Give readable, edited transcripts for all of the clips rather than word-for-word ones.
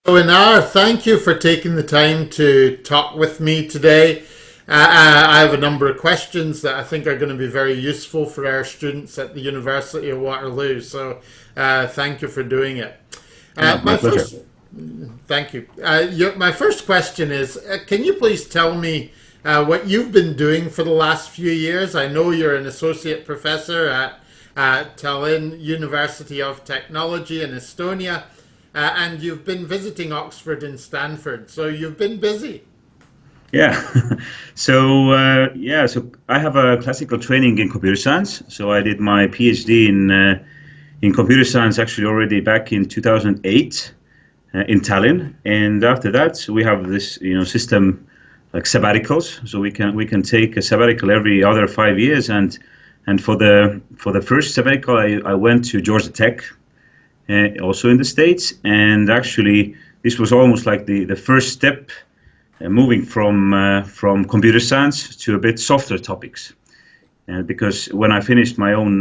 So, Innar, thank you for taking the time to talk with me today. I have a number of questions that I think are going to be very useful for our students at the University of Waterloo. So, thank you for doing it. Yeah, my My pleasure. first, thank you. My first question is, can you please tell me what you've been doing for the last few years? I know you're an associate professor at Tallinn University of Technology in Estonia, and you've been visiting Oxford and Stanford, so you've been busy. Yeah. So I have a classical training in computer science. So I did my PhD in computer science actually already back in 2008 in Tallinn, and after that we have this system like sabbaticals. So we can take a sabbatical every other 5 years, and for the first sabbatical I went to Georgia Tech, also in the States, and actually this was almost like the first step moving from computer science to a bit softer topics. Because when I finished my own,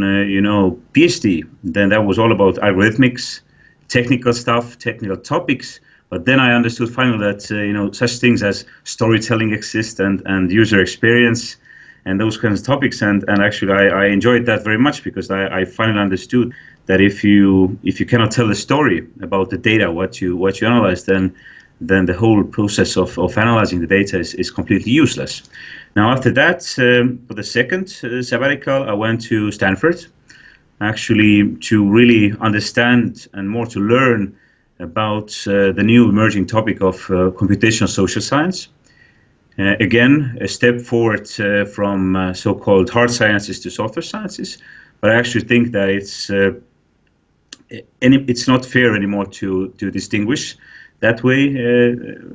PhD, then that was all about algorithmics, technical stuff, technical topics. But then I understood finally that such things as storytelling exist and user experience and those kinds of topics. And actually I enjoyed that very much because I finally understood that if you cannot tell the story about the data, what you analyze, then the whole process of analyzing the data is completely useless. Now, after that, for the second sabbatical, I went to Stanford, actually to really understand and more to learn about the new emerging topic of computational social science. Again, a step forward from so-called hard sciences to softer sciences, but I actually think that it's not fair anymore to distinguish that way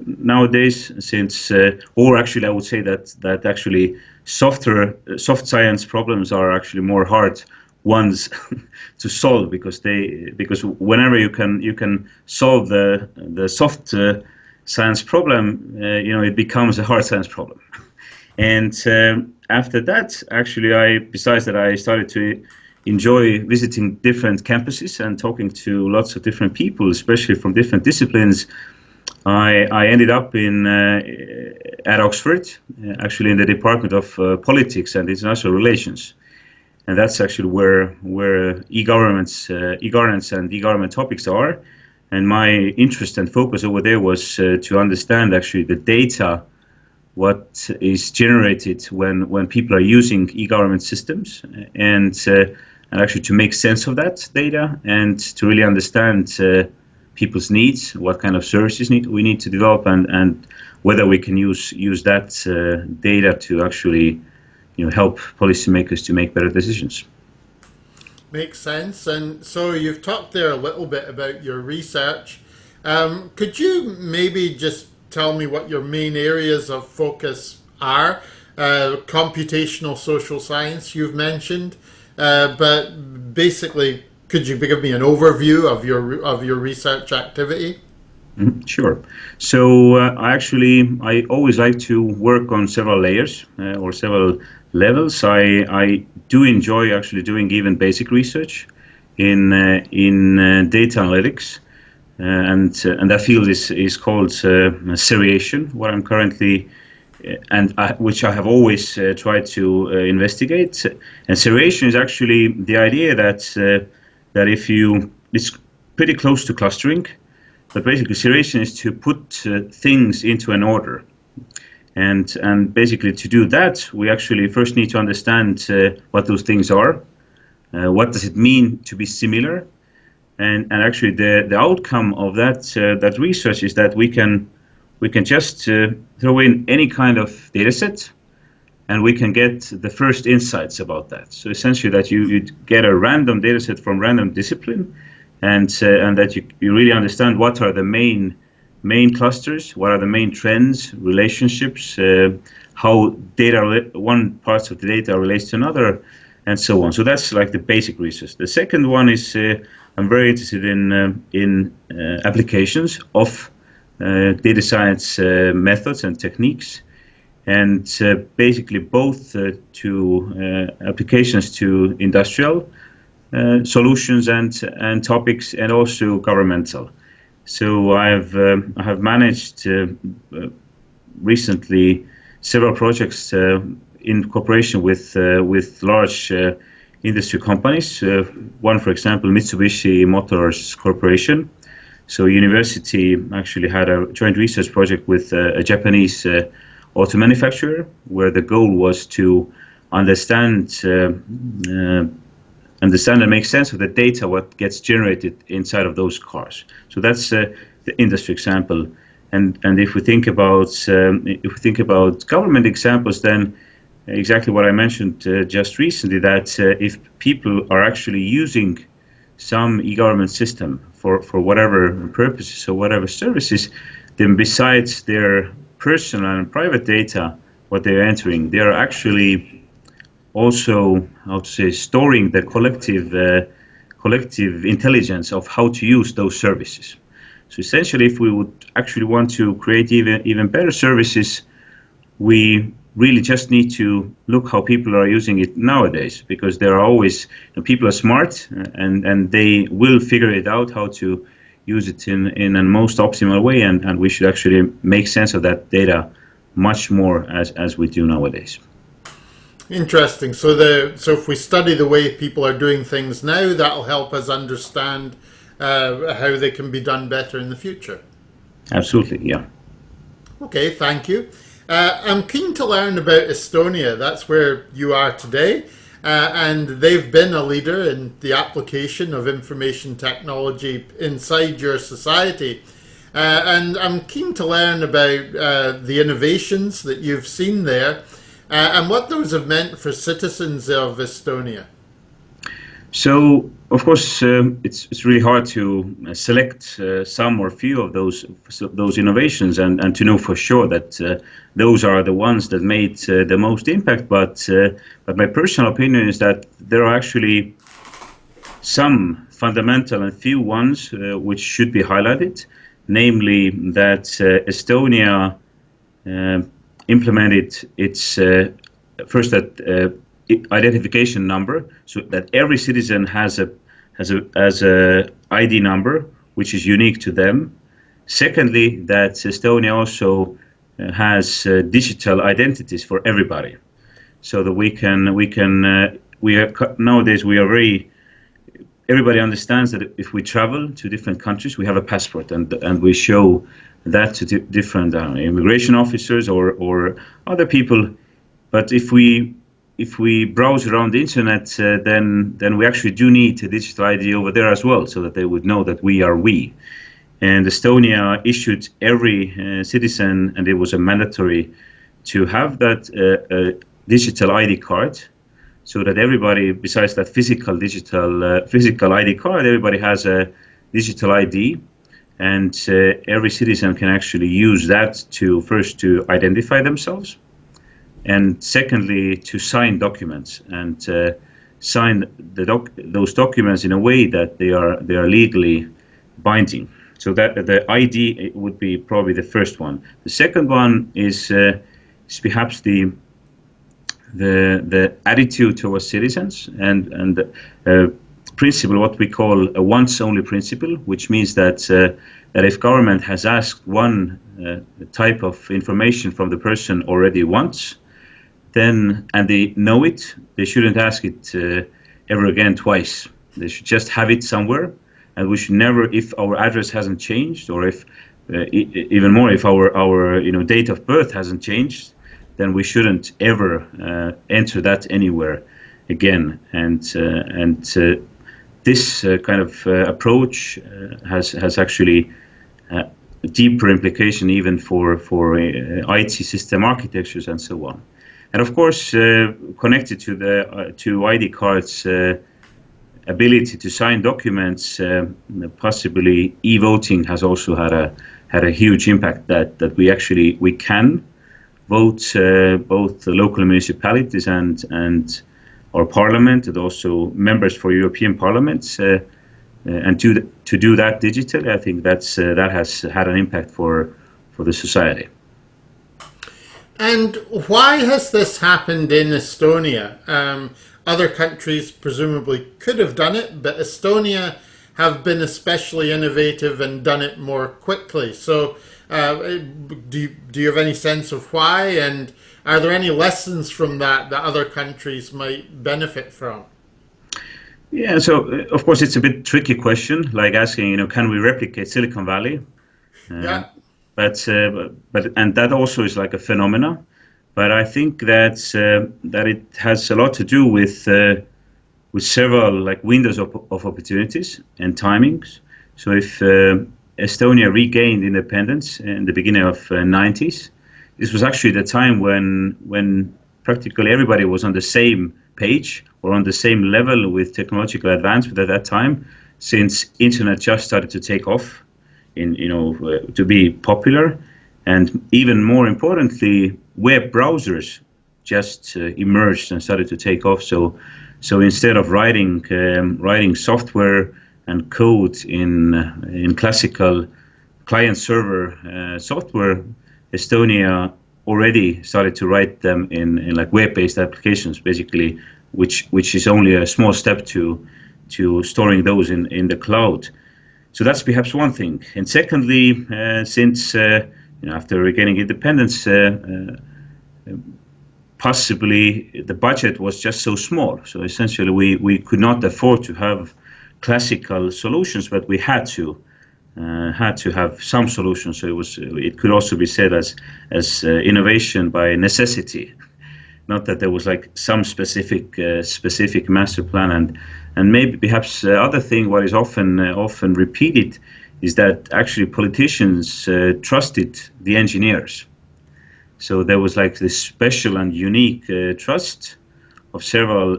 nowadays, since or actually I would say that actually soft science problems are actually more hard ones to solve, because whenever you can solve the soft science problem, it becomes a hard science problem. And after that, actually, besides that, I started to enjoy visiting different campuses and talking to lots of different people, especially from different disciplines. I ended up at Oxford, actually in the Department of Politics and International Relations, and that's actually where e-governance and e-government topics are. And my interest and focus over there was to understand actually the data, what is generated when people are using e-government systems, and actually to make sense of that data and to really understand people's needs, what kind of services we need to develop, and whether we can use that data to actually help policymakers to make better decisions. Makes sense. And so you've talked there a little bit about your research. Could you maybe just tell me what your main areas of focus are? Computational social science you've mentioned, but basically, could you give me an overview of your research activity? Mhm. Sure. So I always like to work on several layers or several levels. I do enjoy actually doing even basic research in data analytics, and that field is called seriation. What I'm currently which I have always tried to investigate. And seriation is actually the idea that if you it's pretty close to clustering, but basically seriation is to put things into an order. And basically to do that, we actually first need to understand what those things are. What does it mean to be similar? And actually the outcome of that research is that we can just throw in any kind of data set, and we can get the first insights about that. So essentially that you get a random data set from random discipline, and that you really understand what are the main clusters, what are the main trends, relationships, how one parts of the data relates to another, and so on. So that's like the basic research. The second one is I'm very interested in applications of data science methods and techniques, and basically both to applications to industrial solutions and topics, and also governmental. So I have managed recently several projects in cooperation with large industry companies. One, for example, Mitsubishi Motors Corporation. So university actually had a joint research project with a Japanese auto manufacturer, where the goal was to understand understand and make sense of the data what gets generated inside of those cars. So that's the industry example. And if we think about government examples, then exactly what I mentioned just recently, that if people are actually using some e-government system for whatever purposes or whatever services, then besides their personal and private data, what they're entering, they're actually also, how to say, storing the collective intelligence of how to use those services. So essentially, if we would actually want to create even better services, we really just need to look how people are using it nowadays, because there are always, people are smart, and they will figure it out how to use it in a most optimal way, and we should actually make sense of that data much more as we do nowadays. Interesting. So if we study the way people are doing things now, that'll help us understand how they can be done better in the future. Absolutely, yeah. Okay, thank you. I'm keen to learn about Estonia. That's where you are today. And they've been a leader in the application of information technology inside your society. And I'm keen to learn about the innovations that you've seen there and what those have meant for citizens of Estonia. So, of course, it's really hard to select some or few of those innovations and to know for sure that those are the ones that made the most impact. But my personal opinion is that there are actually some fundamental and few ones which should be highlighted, namely that Estonia implemented its first that identification number, so that every citizen has a ID number which is unique to them. Secondly, that Estonia also has digital identities for everybody, so that nowadays we are very, everybody understands that if we travel to different countries, we have a passport, and we show that to different immigration officers or other people. But if we browse around the internet, then we actually do need a digital ID over there as well, so that they would know that we are we. And Estonia issued every citizen, and it was a mandatory to have that digital ID card, so that everybody, besides that physical ID card, everybody has a digital ID, and every citizen can actually use that to first to identify themselves, and secondly to sign documents and sign those documents in a way that they are legally binding. So that the ID would be probably the first one. The second one is perhaps the attitude towards citizens and principle, what we call a once only principle, which means that that if government has asked one type of information from the person already once, then and they know it, they shouldn't ask it ever again twice. They should just have it somewhere, and we should never, if our address hasn't changed, or if even more, if our date of birth hasn't changed, then we shouldn't ever enter that anywhere again. And this kind of approach has actually a deeper implication even for IT system architectures and so on. And of course, connected to ID cards, ability to sign documents, possibly e-voting has also had a huge impact. That we can vote both the local municipalities and our parliament, and also members for European Parliament, and to do that digitally. I think that has had an impact for the society. And why has this happened in Estonia? Other countries presumably could have done it, but Estonia have been especially innovative and done it more quickly. So, do you have any sense of why? And are there any lessons from that that other countries might benefit from? Yeah, so of course it's a bit tricky question, like asking, can we replicate Silicon Valley? Uh, Yeah, but and that also is like a phenomena. But I think that it has a lot to do with several like windows of opportunities and timings. So if Estonia regained independence in the beginning of 90s, this was actually the time when practically everybody was on the same page or on the same level with technological advancement at that time, since internet just started to take off to be popular, and even more importantly, web browsers just emerged and started to take off. So instead of writing software and code in classical client server software, Estonia already started to write them in like web-based applications, basically, which is only a small step to storing those in the cloud. So that's perhaps one thing. And secondly, since after regaining independence, possibly the budget was just so small. So essentially, we could not afford to have classical solutions, but we had to have some solutions. So it could also be said as innovation by necessity. Not that there was like some specific master plan, and maybe perhaps the other thing what is often repeated is that actually politicians trusted the engineers. So there was like this special and unique trust of several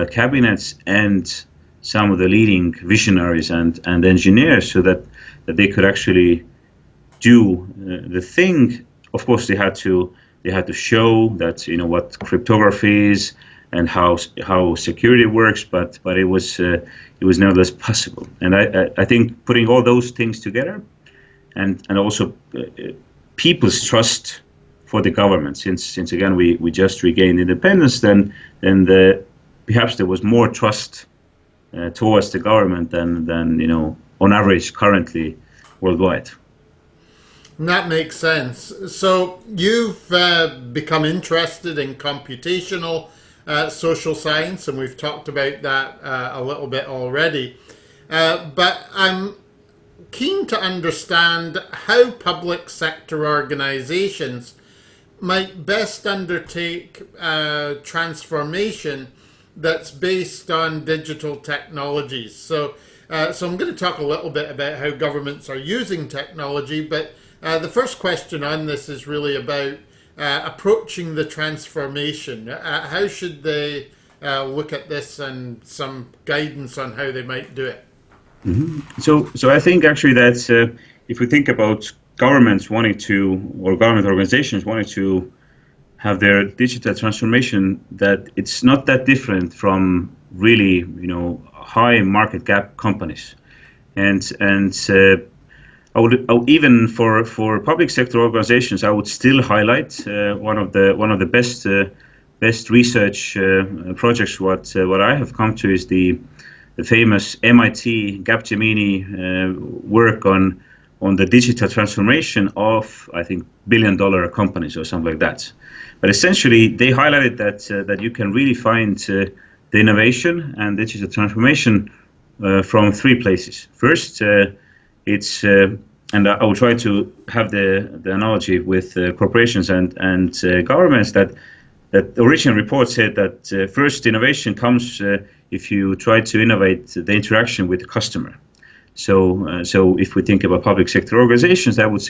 cabinets and some of the leading visionaries and engineers, so that they could actually do the thing. Of course, they had to show that what cryptography is and how security works, but it was nevertheless possible. And I think putting all those things together, and also people's trust for the government, since again we just regained independence, then perhaps there was more trust towards the government than on average currently worldwide. that makes sense. So you've become interested in computational social science, and we've talked about that a little bit already. But I'm keen to understand how public sector organizations might best undertake transformation that's based on digital technologies. So I'm going to talk a little bit about how governments are using technology, but the first question on this is really about approaching the transformation. How should they look at this, and some guidance on how they might do it? Mm-hmm. So I think actually that if we think about governments wanting to, or government organizations wanting to have their digital transformation, that it's not that different from really high market cap companies, and I would even for public sector organizations, I would still highlight one of the best research projects. What I have come to is the famous MIT Capgemini work on the digital transformation of, I think, billion-dollar companies or something like that. But essentially, they highlighted that you can really find the innovation and digital transformation from three places. First, it's and I will try to have the analogy with corporations and governments, that the original report said that first innovation comes if you try to innovate the interaction with the customer. So if we think about public sector organizations, that would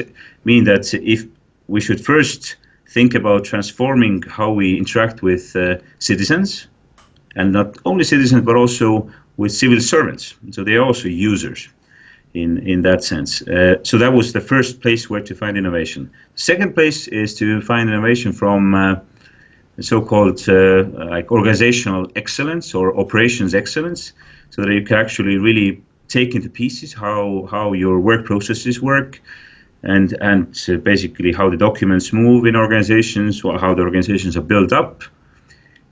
mean that if we should first think about transforming how we interact with citizens, and not only citizens, but also with civil servants. So they are also users in that sense. So that was the first place where to find innovation. Second place is to find innovation from so-called like organizational excellence or operations excellence, so that you can actually really take into pieces how your work processes work, and basically how the documents move in organizations, or how the organizations are built up.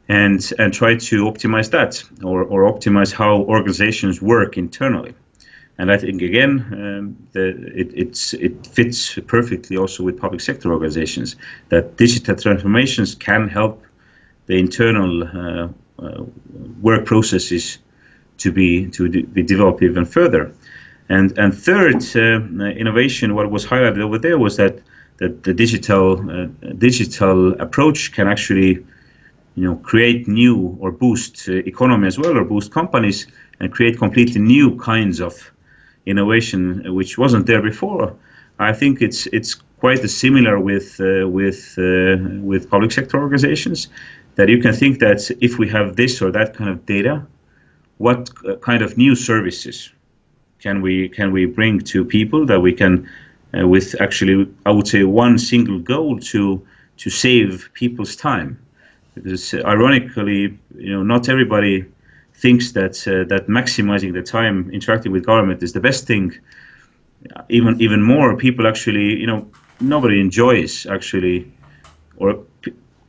and try to optimize that, or optimize how organizations work internally. And I think again, it fits perfectly also with public sector organizations, that digital transformations can help the internal work processes to be developed even further. And third innovation, what was highlighted over there, was that the digital approach can actually create new or boost economy as well, or boost companies, and create completely new kinds of innovation which wasn't there before. I think it's quite similar with public sector organizations, that you can think that if we have this or that kind of data, what kind of new services can we bring to people that we can, with actually, I would say, one single goal to save people's time. Because ironically, not everybody thinks that maximizing the time interacting with government is the best thing. Even more people actually, nobody enjoys actually, or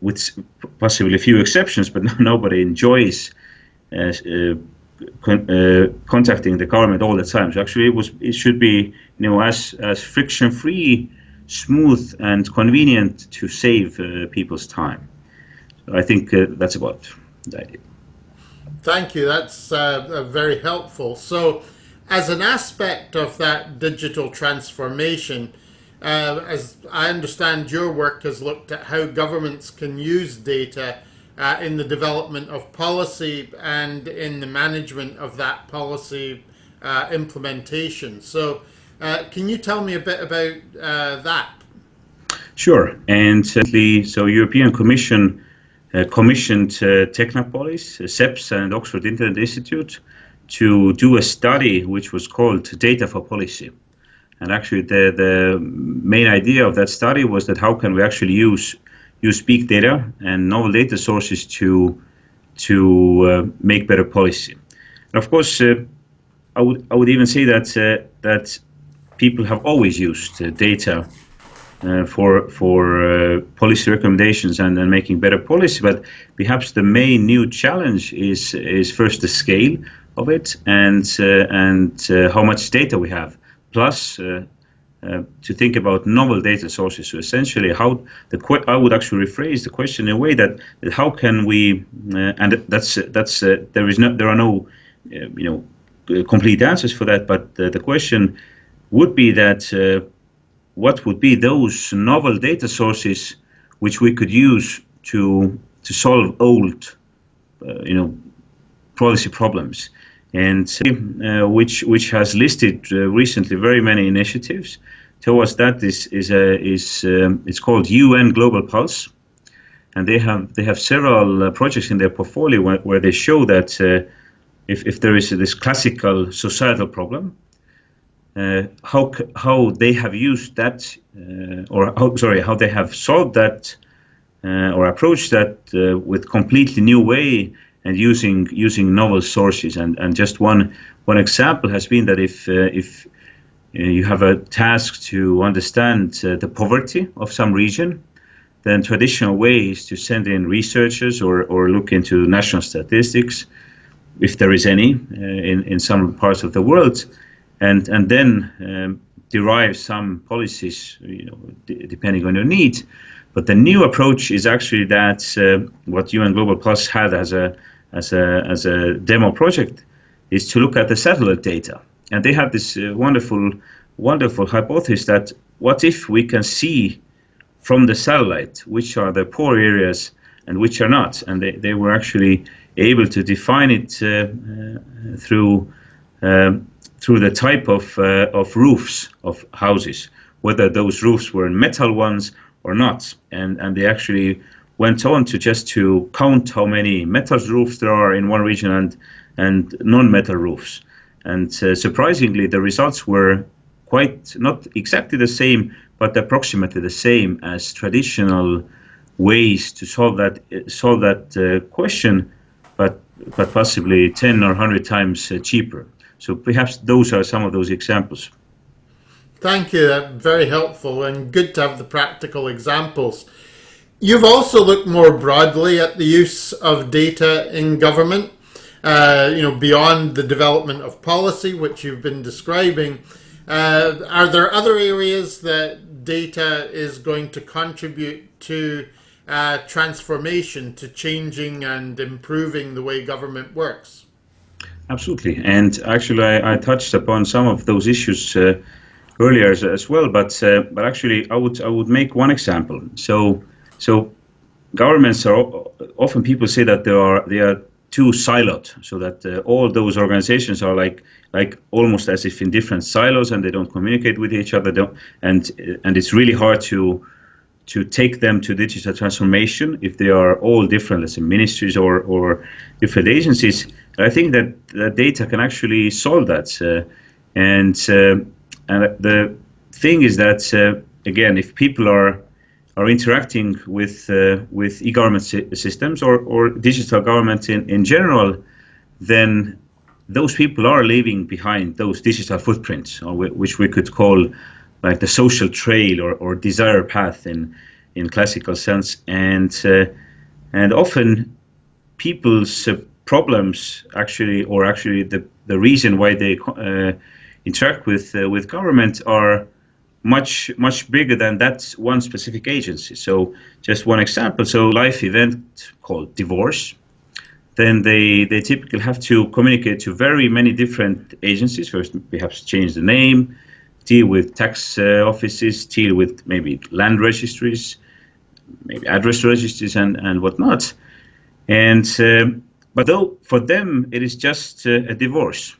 with possibly a few exceptions, but nobody enjoys contacting the government all the time. So actually, it should be as friction-free, smooth, and convenient to save people's time. So I think that's about the idea. Thank you. That's very helpful. So, as an aspect of that digital transformation, as I understand, your work has looked at how governments can use data in the development of policy and in the management of that policy implementation. So, can you tell me a bit about that? Sure. And so European Commission commissioned Technopolis, CEPS, and Oxford Internet Institute to do a study which was called Data for Policy. And actually the main idea of that study was that how can we actually use big data and novel data sources to make better policy. And of course, I would even say that people have always used data for policy recommendations and making better policy, but perhaps the main new challenge is first the scale of it and how much data we have, plus to think about novel data sources. So essentially, I would actually rephrase the question in a way that how can we, and there are no complete answers for that, but the question would be that what would be those novel data sources which we could use to solve old policy problems, and which has listed recently very many initiatives towards that. It's called UN Global Pulse, and they have several projects in their portfolio where they show that if there is this classical societal problem, how they have used that, how they have solved that or approached that with completely new way and using novel sources. And just one example has been that if you have a task to understand the poverty of some region, then traditional way is to send in researchers or look into national statistics, if there is any, in some parts of the world, and then derive some policies, depending on your need. But the new approach is actually that what UN Global Plus had as a demo project is to look at the satellite data, and they had this wonderful hypothesis that what if we can see from the satellite which are the poor areas and which are not, and they were actually able to define it through the type of roofs of houses, whether those roofs were metal ones or not, and they actually went on to count how many metal roofs there are in one region and non-metal roofs, and surprisingly the results were quite not exactly the same, but approximately the same as traditional ways to solve that question, but possibly 10 or 100 times cheaper. So perhaps those are some of those examples. Thank you. That's very helpful and good to have the practical examples. You've also looked more broadly at the use of data in government, beyond the development of policy, which you've been describing. Are there other areas that data is going to contribute to transformation, to changing and improving the way government works? Absolutely. And actually, I touched upon some of those issues earlier as well. But actually, I would make one example. So governments are often, people say that they are too siloed, so that all those organizations are like almost as if in different silos, and they don't communicate with each other. And it's really hard to take them to digital transformation if they are all different, let's say ministries or different agencies. I think that the data can actually solve that. And the thing is that again, if people are interacting with e-government systems or digital government in general, then those people are leaving behind those digital footprints, which we could call like the social trail or desire path in classical sense. And often people's problems actually, or actually the reason why they interact with government are much bigger than that one specific agency. So just one example, so life event called divorce, then they typically have to communicate to very many different agencies. First, perhaps change the name, deal with tax offices, deal with maybe land registries, maybe address registries and whatnot. And but though for them it is just a divorce.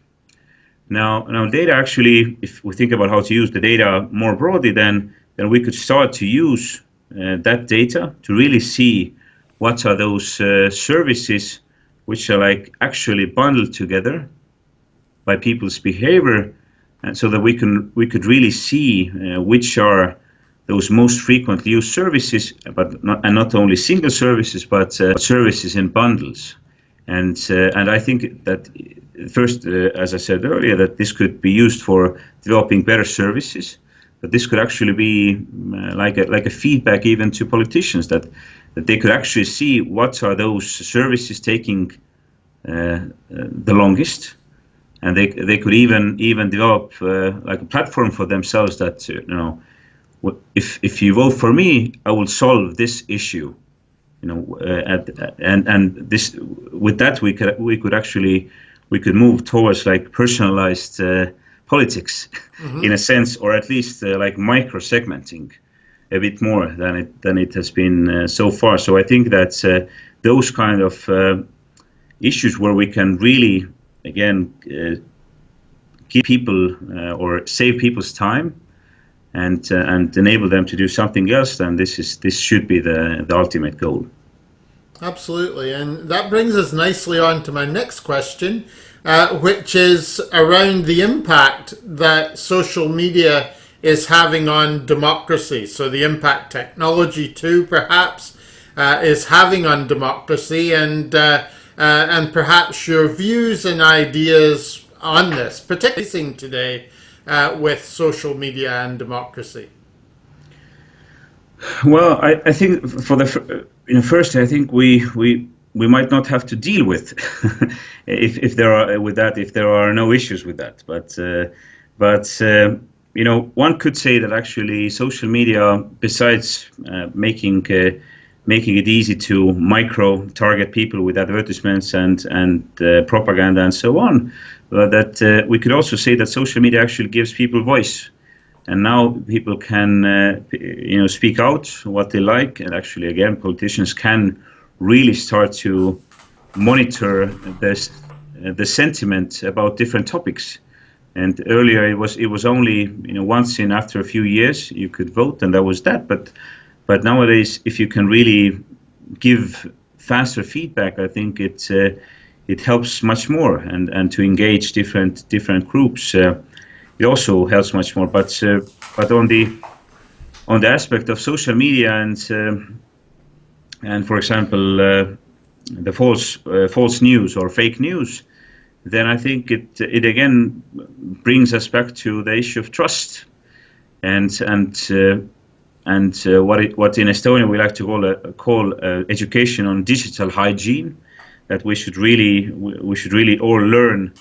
Now data actually, if we think about how to use the data more broadly, then we could start to use that data to really see what are those services which are like actually bundled together by people's behavior, and so that we could really see which are those most frequently used services, but not only single services, but services in bundles. And I think that first, as I said earlier, that this could be used for developing better services. But this could actually be like a feedback even to politicians, that they could actually see what are those services taking the longest, and they could even develop like a platform for themselves that if you vote for me, I will solve this issue. And this, with that, we could move towards like personalized politics, in a sense, or at least like micro segmenting a bit more than it has been so far. So I think that those kind of issues where we can really again keep people or save people's time and enable them to do something else, then this should be the ultimate goal. Absolutely, and that brings us nicely on to my next question, which is around the impact that social media is having on democracy. So the impact technology too, perhaps, is having on democracy, and perhaps your views and ideas on this, particularly today with social media and democracy. Well, I think for first, I think we might not have to deal with if there are no issues with that. But one could say that actually social media, besides making it easy to micro target people with advertisements and propaganda and so on, that we could also say that social media actually gives people voice. And now people can, speak out what they like, and actually, again, politicians can really start to monitor the sentiment about different topics. And earlier, it was only once after a few years you could vote, and that was that. But nowadays, if you can really give faster feedback, I think it helps much more, and to engage different groups. It also helps much more, but on the aspect of social media and for example the false news or fake news, then I think it again brings us back to the issue of trust, and what in Estonia we like to call education on digital hygiene, that we should really all learn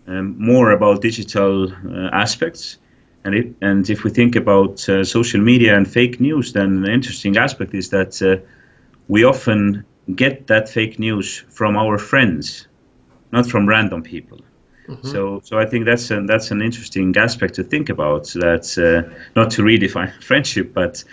more about digital aspects. And if we think about social media and fake news, then an interesting aspect is that we often get that fake news from our friends, not from random people. So I think that's an interesting aspect to think about. That not to redefine friendship, but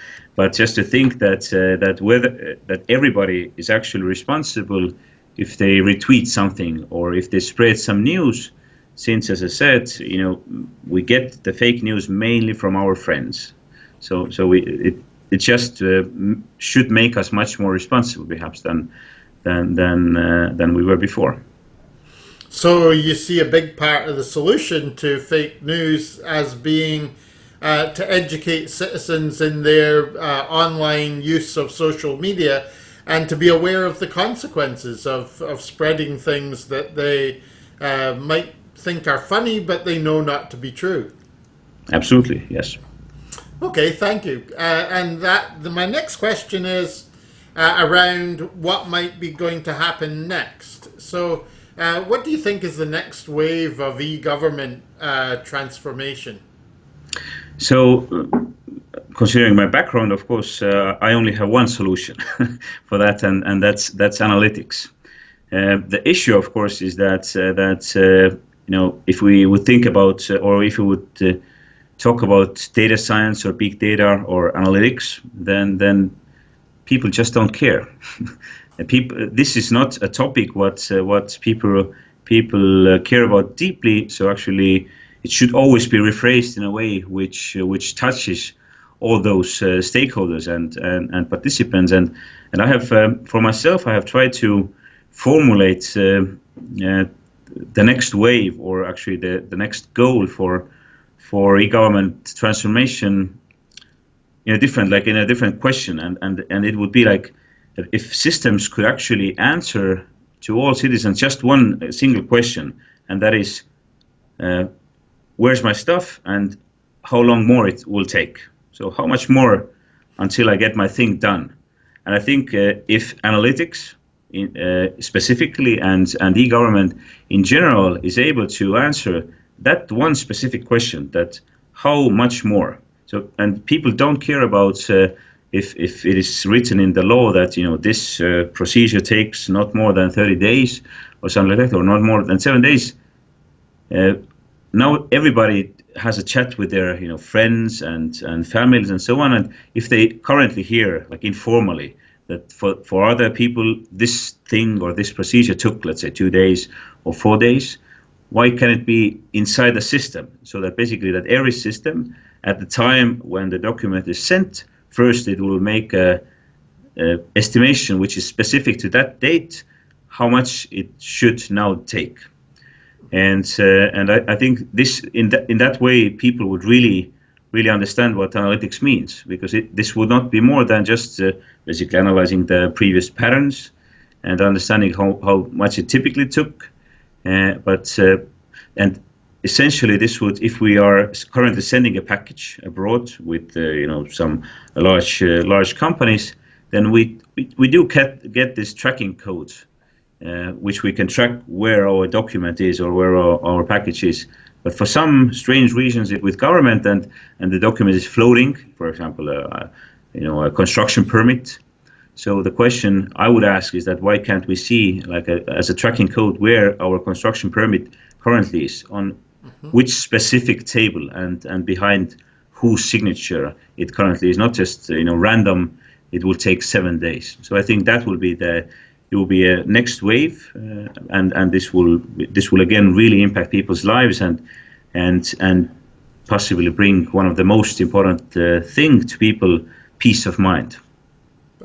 just to think that everybody is actually responsible if they retweet something or if they spread some news. Since, as I said, we get the fake news mainly from our friends. So it just should make us much more responsible, perhaps, than we were before. So you see a big part of the solution to fake news as being to educate citizens in their online use of social media and to be aware of the consequences of spreading things that they might think are funny, but they know not to be true. Absolutely, yes. Okay, thank you. And my next question is around what might be going to happen next. So what do you think is the next wave of e-government transformation? So, considering my background, of course, I only have one solution for that, and that's analytics. The issue, of course, is that if we would think about, or if we would talk about data science or big data or analytics, then people just don't care. This is not a topic what people care about deeply. So actually, it should always be rephrased in a way which touches all those stakeholders and participants. And I have, for myself, I have tried to formulate the next wave, or actually the next goal for e-government transformation in a different question, and it would be like, if systems could actually answer to all citizens just one single question, and that is, where's my stuff and how long more it will take? So how much more until I get my thing done? And I think if analytics specifically and e-government in general is able to answer that one specific question, that how much more? So, and people don't care about if it is written in the law that this procedure takes not more than 30 days or something like that, or not more than 7 days. Now everybody has a chat with their friends and families and so on, and if they currently hear, like informally, that for other people this thing or this procedure took, let's say, 2 days or 4 days, why can it be inside the system? So that basically that every system at the time when the document is sent, first it will make a estimation which is specific to that date, how much it should now take. And I think this in that way people would really understand what analytics means, because this would not be more than just basically analyzing the previous patterns and understanding how much it typically took, and essentially this would, if we are currently sending a package abroad with some large companies, then we do get this tracking code, which we can track where our document is or where our package is. But for some strange reasons with government and the document is floating, for example, a construction permit. So the question I would ask is that why can't we see, like as a tracking code, where our construction permit currently is, on which specific table and behind whose signature it currently is, not just random. It will take 7 days. So I think that will be a next wave, and this will again really impact people's lives and possibly bring one of the most important thing to people, peace of mind.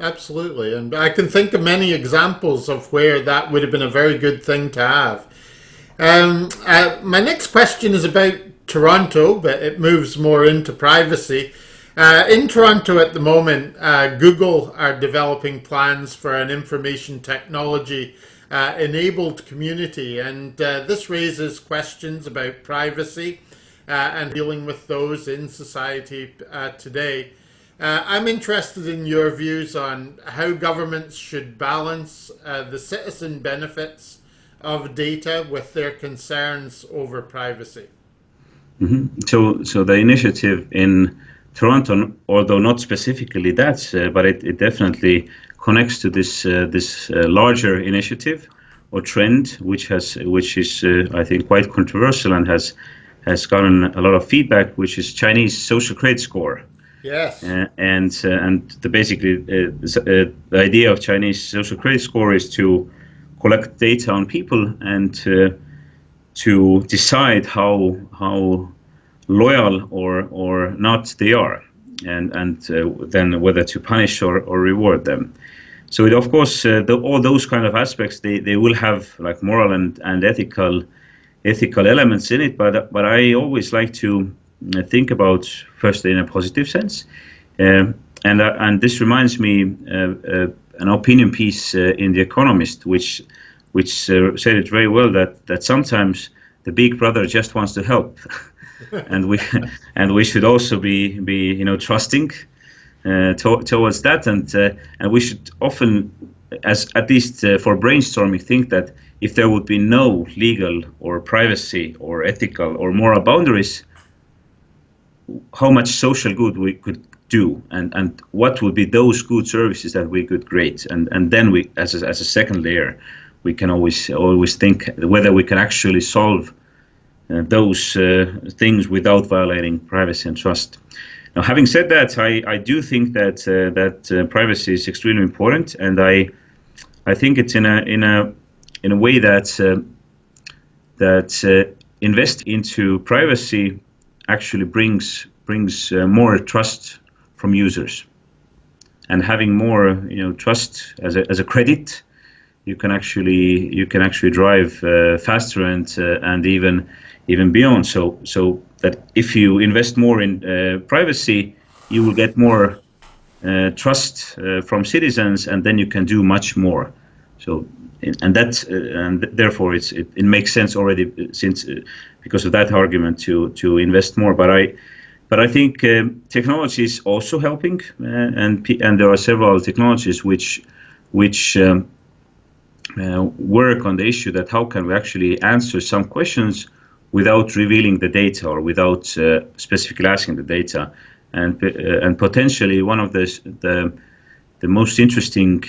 Absolutely, and I can think of many examples of where that would have been a very good thing to have. My next question is about Toronto, but it moves more into privacy. In Toronto at the moment, Google are developing plans for an information technology enabled community, and this raises questions about privacy and dealing with those in society today. I'm interested in your views on how governments should balance the citizen benefits of data with their concerns over privacy. So the initiative in Toronto, although not specifically that, but it definitely connects to this larger initiative or trend, which is I think quite controversial and has gotten a lot of feedback, which is Chinese social credit score. Yes. The idea of Chinese social credit score is to collect data on people and to decide how loyal or not they are, and then whether to punish or reward them. So of course, all those kind of aspects, they will have like moral and ethical elements in it, but I always like to think about first in a positive sense, and this reminds me an opinion piece in The Economist, which said it very well, that sometimes the big brother just wants to help, and we should also be trusting towards that, and we should often, as at least for brainstorming, think that if there would be no legal or privacy or ethical or moral boundaries, how much social good we could do, and what would be those good services that we could create, and then we, as a second layer, we can always think whether we can actually solve those things without violating privacy and trust. Now, having said that, I do think that privacy is extremely important, and I think it's in a way that invest into privacy actually brings more trust from users, and having more trust as a credit, you can actually drive faster and even beyond. So that if you invest more in privacy, you will get more trust from citizens, and then you can do much more. So and therefore it makes sense already since because of that argument to invest more. But I think technology is also helping, and there are several technologies which work on the issue that how can we actually answer some questions without revealing the data or without specifically asking the data, and potentially one of the most interesting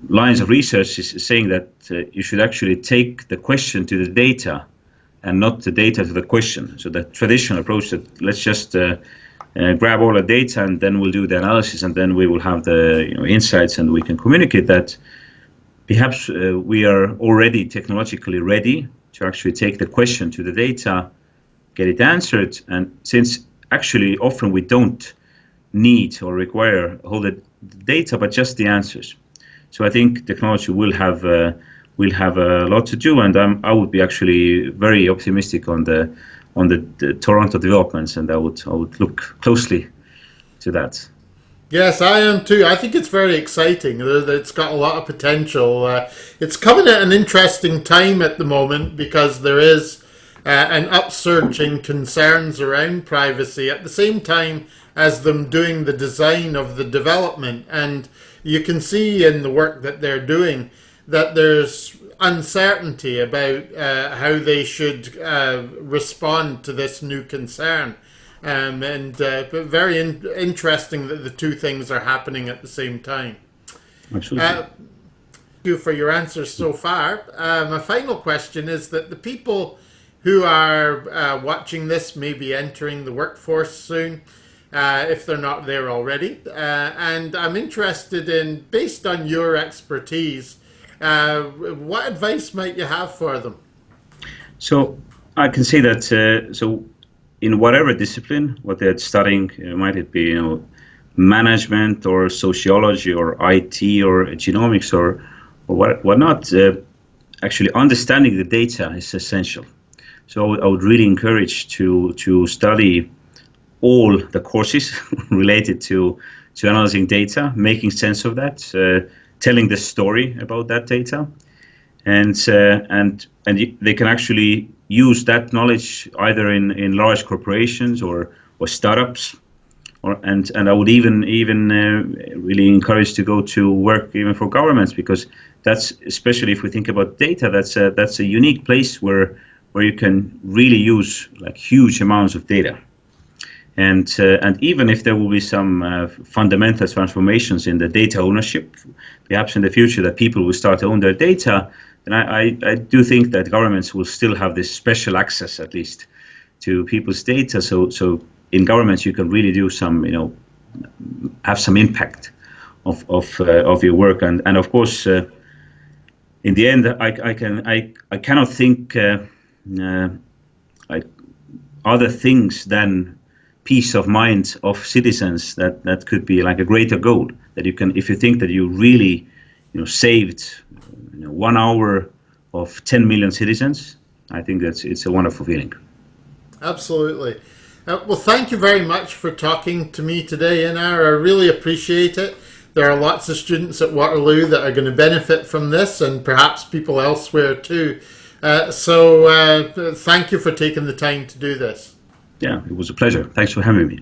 lines of research is saying that you should actually take the question to the data and not the data to the question. So the traditional approach that let's just grab all the data and then we'll do the analysis and then we will have the insights and we can communicate that. Perhaps we are already technologically ready to actually take the question to the data, get it answered, and since actually often we don't need or require all the data but just the answers. So I think technology will have a lot to do, and I would be actually very optimistic on the Toronto developments, and I would look closely to that. Yes, I am too. I think it's very exciting. It's got a lot of potential. It's coming at an interesting time at the moment because there is an upsurge in concerns around privacy at the same time as them doing the design of the development. And you can see in the work that they're doing that there's uncertainty about how they should respond to this new concern. But very interesting that the two things are happening at the same time. Absolutely. Thank you for your answers so far. My final question is that the people who are watching this may be entering the workforce soon, if they're not there already. And I'm interested in, based on your expertise, what advice might you have for them? So I can say that in whatever discipline, what they're studying, might it be management or sociology or IT or genomics or whatnot, actually understanding the data is essential. So I would really encourage to study all the courses related to analyzing data, making sense of that, telling the story about that data, and they can actually use that knowledge either in large corporations or startups, and I would even really encourage to go to work even for governments, because that's, especially if we think about data, that's a unique place where you can really use like huge amounts of data. And even if there will be some fundamental transformations in the data ownership, perhaps in the future that people will start to own their data, then I do think that governments will still have this special access, at least, to people's data. So in governments you can really do some, have some impact of your work. And of course, in the end, I cannot think like other things than peace of mind of citizens that could be like a greater goal, that you can, if you think that you really saved 1 hour of 10 million citizens, I think it's a wonderful feeling. Absolutely. Well, thank you very much for talking to me today, Innar. I really appreciate it. There are lots of students at Waterloo that are going to benefit from this, and perhaps people elsewhere too. So thank you for taking the time to do this. Yeah, it was a pleasure. Thanks for having me.